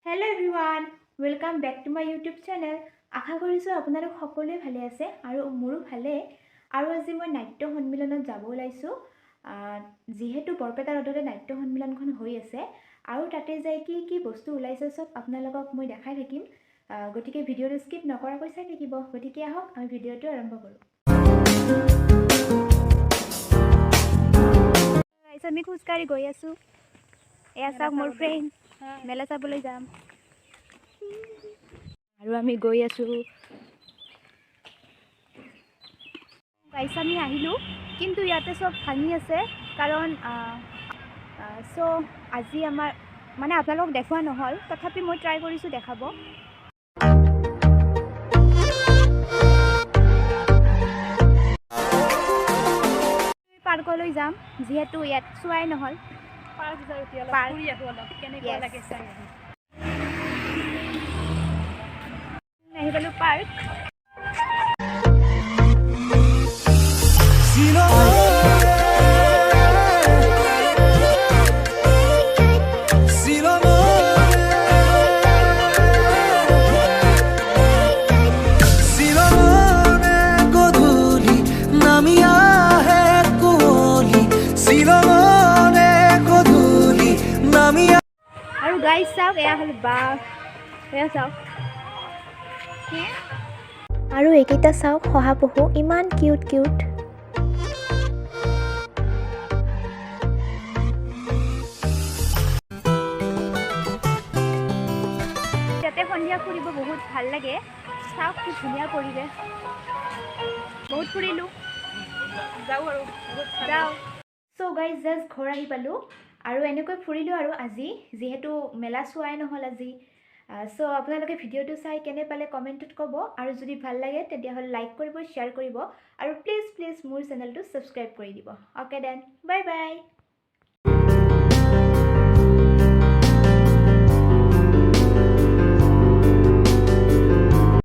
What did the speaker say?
Hello everyone, welcome back to my YouTube channel. আশা কৰিছো আপোনালোক সকলোৱে ভালে আছে আৰু মোৰো ভালে আৰু আজি মই নাট্য সন্মিলনত যাব ওলাইছো যেহেতু বৰপেটা ৰোডতে নাট্য সন্মিলনখন হৈ আছে আৰু তাতে যাই কি বস্তু ওলাইছে সব আপোনালোকক মই দেখাই থাকিম গতিকে ভিডিঅটো স্কিপ নকৰাকৈ চাই থাকিব গতিকে আহক আমি ভিডিঅটো আৰম্ভ কৰো গাইস আমি খুজকাৰি গৈ আছো এয়া চাওক মোৰ ফ্ৰেন্ড মেলা চাবলৈ যাম আৰু আমি গৈ আছো গাইস আমি আহিলো কিন্তু ইয়াতে সব ভাঙি আছে কাৰণ সো আজি আমাৰ মানে আপোনালোক দেখুৱা নহল তথাপি মই ট্ৰাই কৰিছো দেখাব পাৰ্কলৈ যাম যেহেতু ইয়াত চোৱাই নহল পাৰ্ক যাই এতিয়া ফুৰি আহো অলপ কেনেকুৱা লাগে চাই আহি গলো পাৰ্ক আৰু গাইস চাওক এয়া হল বাঘ এয়া চাওক আৰু এইকেইটা চাওক শহাপহু ইমান কিউট ইয়াতে সন্ধিয়া ফুৰিব বহুত ভাল লাগে চাওক কি ধুনীয়া পৰিৱেশ বহুত ফুৰিলো যাও আৰু যাও সো গাইস জাস্ট ঘৰ আহি পালো আৰু এনেকৈ ফুৰিলো আৰু আজি যেহেতু মেলা চোৱাই নহল আজি সো আপোনালোকে ভিডিঅটো চাই কেনে পালে কমেন্টত ক'ব আৰু যদি ভাল লাগে তেতিয়াহ'লে লাইক কৰিব শ্বেয়াৰ কৰিব আৰু প্লিজ মোৰ চেনেলটো সাবস্ক্ৰাইব কৰি দিব ওকে দেন বাই বাই